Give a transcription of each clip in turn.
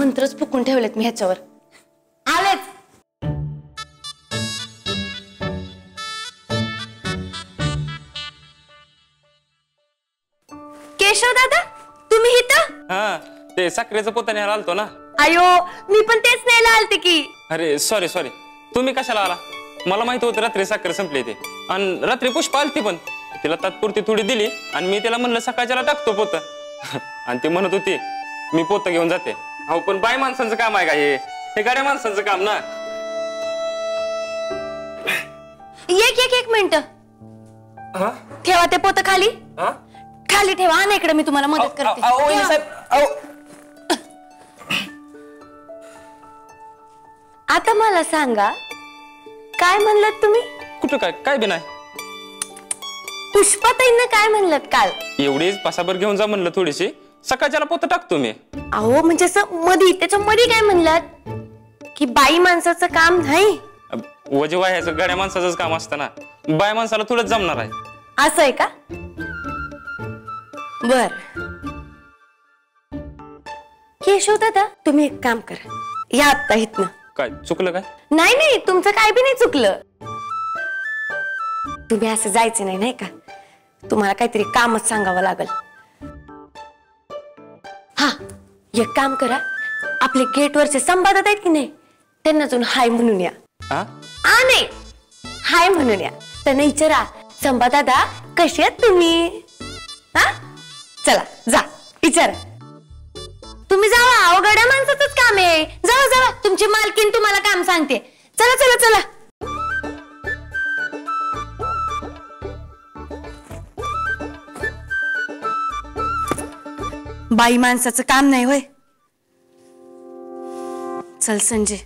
मंत्रच फुकून ठेवलेत मी ह्याच्यावर. आलेच. केशव दादा तुम्ही इथं? हा ते साखरेचं पोतं न्यायला आलतो ना. अयो मी पण तेच न्यायला आलते की. अरे सॉरी सॉरी, तुम्ही कशाला आला? मला माहित होतं रात्री साखर संपली ते, आणि रात्री पुष्पा आलती पण तिला तात्पुरती थोडी दिली आणि मी तिला म्हणलं सकाळच्याला टाकतो पोतं. आणि ती म्हणत होती मी पोतं घेऊन जाते. अहो पण बाय माणसांचं काम आहे का हे गाड्या माणसांचं काम ना. एक मिनिट ठेवा ते पोतं खाली. खाली ठेवा आणि इकडे मी तुम्हाला मदत करते. आता मला सांगा काय म्हणलात तुम्ही? कुठं काय बी नाही. पुष्पाताईंना काय म्हणलात काल? एवढीच पासाभर घेऊन जा म्हणलं थोडीशी, सकाळच्याला पोतं टाकतो मी. अहो म्हणजे असं मध्ये त्याच्या मध्ये काय म्हणलात की बाई माणसाचं काम नाही? वजे वाह्याचं गाड्या माणसाचंच काम असतं ना, बाय माणसाला थोडंच जमणार आहे. असं आहे का? बर केशव दादा तुम्ही एक काम करा, या आत्ता इथनं. काय चुकलं काय? नाही तुमचं काय बी नाही चुकलं. तुम्ही असं जायचं नाही का? तुम्हाला काहीतरी कामच सांगावं लागल. हा एक काम करा, आपले गेटवरचे संवाददाता आहेत की नाही त्यांना जाऊन हाय म्हणून या. नाही हाय म्हणून या. त्यांना विचारा संवाददाता कशी आहेत तुम्ही. हा चला जा विचारा. तुम्ही जावा, अवघड्या माणसाचंच काम आहे. जावा तुमची मालकीन तुम्हाला काम सांगते. चला. बाई माणसाचं काम नाही होय. चल संजय.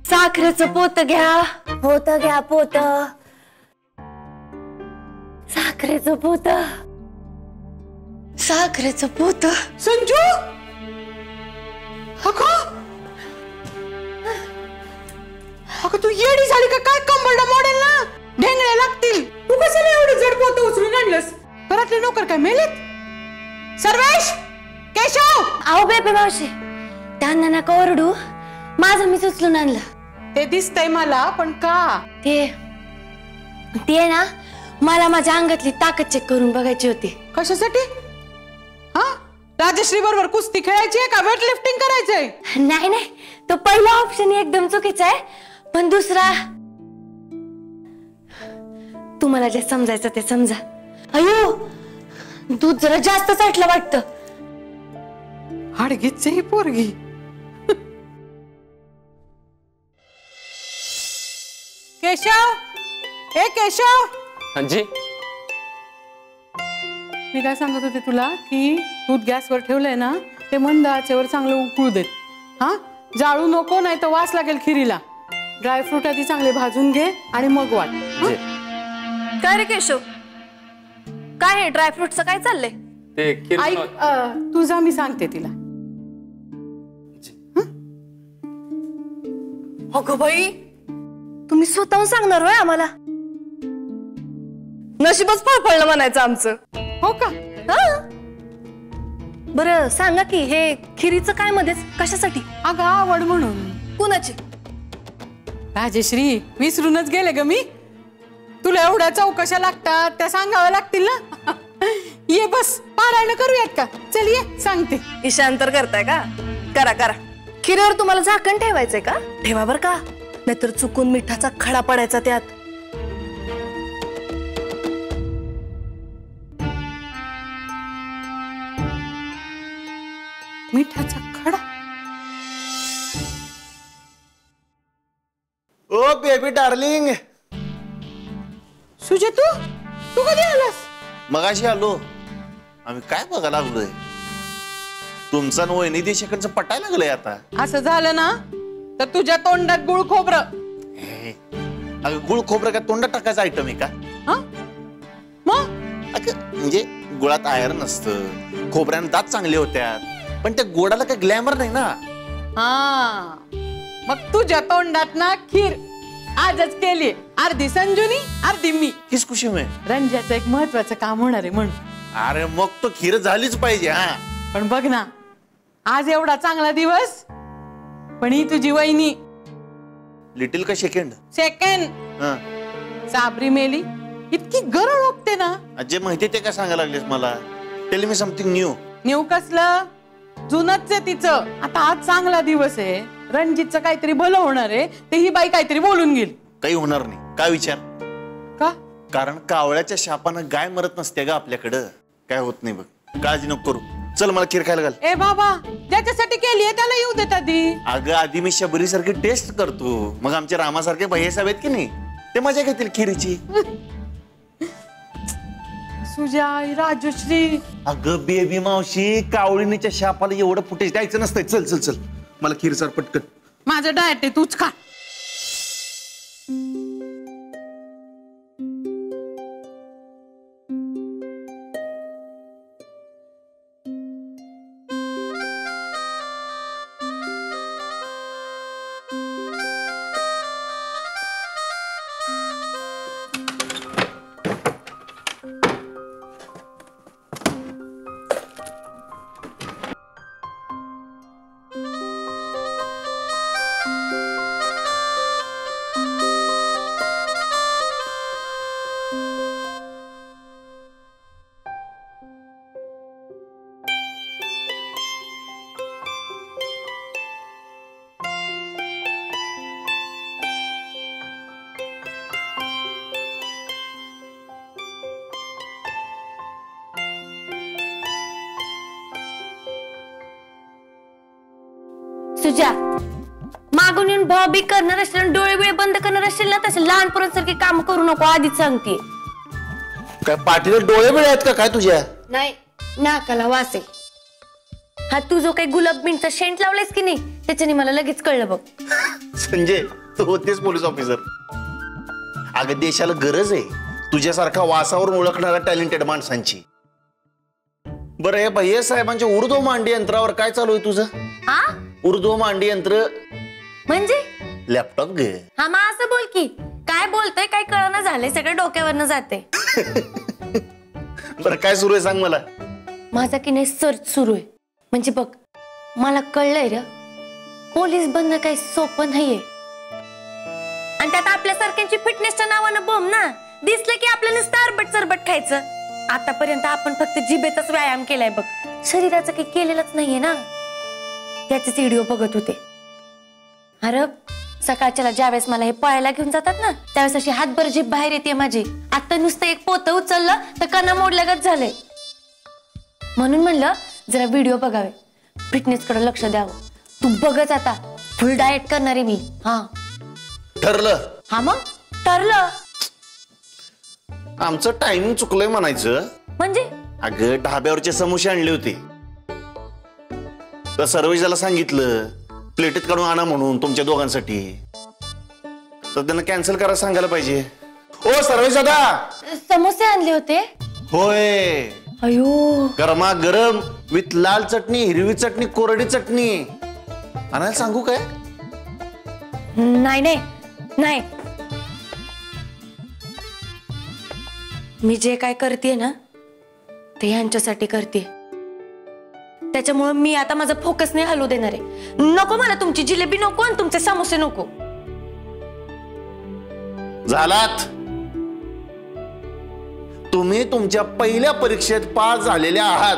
साखरेचं पोत घ्या. पोत साखरेचं पोत. संजू अगं तू येडी झाली का काय? कंबरडा मॉडेल ना, ढेंगळ्या लागतील. तू कशाला एवढं जड पोत उचलून आणलंस? घरातले नोकर काय मेलेत? सर्वेश, केशव. अहो बेबे मावशी त्यांना नका ओरडू, माझं मीच उचलून आणलं. ते दिसतंय मला, पण का? ते ना मला माझ्या अंगातली ताकद चेक करून बघायची होती. कशासाठी? हा राजश्री बरोबर कुस्ती खेळायची का वेट लिफ्टिंग करायचंय? नाही तो पहिला ऑप्शन एकदम चुकीचा आहे, पण दुसरा तुम्हाला जे समजायचं ते समजा. अयो दूध जरा जास्त चाटलं वाटतं. हाडगीच ही पोरगी. केशव जी मी काय सांगत होते तुला की दूध गॅसवर ठेवलंय ना ते मंद आचेवर चांगलं उकळू देत. हा जाळू नको, नाही तर वास लागेल खिरीला. ड्रायफ्रूट आधी चांगले भाजून घे आणि मग वाट. काय रे केशव, काय आहे ड्रायफ्रूटचं काय चाललंय? ते ऐक तुझा मी सांगते तिला. अगं बाई तुम्ही स्वतःहून सांगणार होय आम्हाला? नशीबच फळफळलं म्हणायचं आमचं. हो का? बरं सांगा की हे खिरीचं काय मध्येच कशासाठी? अगं आवड म्हणून. कुणाची? राजश्री विसरूनच गेले ग मी. तुला एवढ्या चौकशा लागतात त्या सांगाव्या लागतील ना. ये बस पारायण करूयात का? चल ये सांगते. ईशांतर करताय का? करा. खिरीवर तुम्हाला झाकण ठेवायचंय का? ठेवा बर का, नाहीतर चुकून मिठाचा खडा पडायचा त्यात. मिठाचा खडा. ओ बेबी डार्लिंग. सुजय तू तू कधी आलास? मगाशी आलो. आम्ही काय बघायला लागलोय? तुमचा वहिनी देशाकडचं पटायला लागलंय आता. असं झालं ना तर तुझ्या तोंडात गुळ खोबरं. अगं गुळ खोबरं का तोंडात टाकायचं आयटम आहे का? मग म्हणजे गुळात आयर्न नसतं, खोबऱ्यानं दात चांगले होत्यात, पण त्या गोडाला काही ग्लॅमर नाही ना. मग तुझ्या तोंडात ना खीर आजच केली. अर्धी संजुनी अर्धी मी. किस खुशी में रंजाचं एक महत्वाचं काम होणार आहे म्हणून. अरे मग तो खीर झालीच पाहिजे. पण बघ ना आज एवढा चांगला दिवस, पण ही तुझी वहिनी लिटिल का सेकंड साबरी मेली. इतकी गरळ ओकते ना. जे माहिती ते काय सांगायला लागलेस मला? Tell me something new. New कसलं? जुनच आहे तिचं. आता आज चांगला दिवस आहे, रणजितचं काहीतरी भलं होणार आहे, ते ही बाई काहीतरी बोलून गेली. काही होणार नाही. काय विचार? का? कारण कावळ्याच्या शापानं गाय मरत नसते ग आपल्याकडं. काय होत नाही बघ, काळजी नको करू. चल मला खीर खायला घाल. ए बाबा, ज्याच्यासाठी केली आहे त्याला येऊ देत आधी. अगं आधी मी शबरी सारखी टेस्ट करतो, मग आमच्या रामासारखे भैया साहेब आहेत की नाही, ते मजा घेतील खीरीची. सुजाई राजश्री. अगं बेबी मावशी, कावळीनीच्या शापाला एवढं फुटेज द्यायचं नसतंय. चल चल चल, मला खीर सर पटकन. माझं डाएट आहे, तूच खा. सुजा, मागून येऊन बॉबी करणार असेल, डोळे बिळे बंद करणार असेल ना, तसं लहान पोरांसारखी काम करू नको. आधीच सांगते. काय पाठीला डोळे बिळे आहेत का काय तुझ्या? नाही, नाकाला वास आहे. हा तू जो काही गुलाब मिंटचा शेंट लावलायस की नाही, त्याच्याने मला लगेच कळलं बघ. संजय, तू होतेस पोलीस ऑफिसर. अगं देशाला गरज आहे तुझ्यासारखा वासावरून ओळखणाऱ्या टॅलेंटेड माणसांची. बरं, हे भैया साहेबांच्या उर्दू मांडी यंत्रावर काय चालू आहे तुझं? उर्दू मांडी यंत्र म्हणजे लॅपटॉप ग. हा मग असं बोल की, काय बोलतोय काय कळना झालंय, सगळं डोक्यावरनं जाते. बरं काय सुरू आहे सांग मला. माझा की नाही सर्च सुरू आहे. म्हणजे बघ, मला कळलंय रे, पोलीस बनणं काही सोपं नाहीये. आणि त्यात आपल्यासारख्यांची फिटनेसच्या नावानं बोंब ना. दिसलं की आपल्याला सरबट सरबट खायचं. आतापर्यंत आपण फक्त जिभेचाच व्यायाम केलाय बघ, शरीराचं काही केलेलंच नाहीये ना. त्याचेच व्हिडिओ बघत होते. अरे सकाळच्याला ज्यावेळेस मला हे पळायला घेऊन जातात ना, त्यावेळेस अशी हातभर जीभ बाहेर येते माझी. आता नुसतं एक पोतं उचललं तर कणा मोडल्यागत झालंय. म्हणून म्हणलं जरा व्हिडिओ बघावे, फिटनेस कडे लक्ष द्यावं. तू बघच आता, फुल डाएट करणार आहे मी. हा ठरलं? हा मग ठरलं. आमचं टायमिंग चुकलंय म्हणायचं. म्हणजे अगं ढाब्यावरचे समोसे आणले होते, तर सर्वेशाला सांगितलं प्लेटीत काढून आणा म्हणून तुमच्या दोघांसाठी, तर त्यांना कॅन्सल करायला सांगायला पाहिजे. ओ सर्वेश दादा, समोसे आणले होते? होय. अयो, गरमा गरम विथ लाल चटणी, हिरवी चटणी, कोरडी चटणी आणायला सांगू काय? नाही नाही नाही, मी जे काय करते ना ते ह्यांच्यासाठी करते. त्याच्यामुळे मी आता माझा फोकस नाही हलवू देणार आहे. नको मला तुमची जिलेबी नको आणि तुमचे समोसे नको. झालात तुम्ही तुमच्या पहिल्या परीक्षेत पास झालेल्या आहात.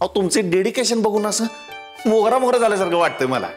अहो तुमचे डेडिकेशन बघून असं मोगरा मोगरा झाल्यासारखं वाटतंय मला.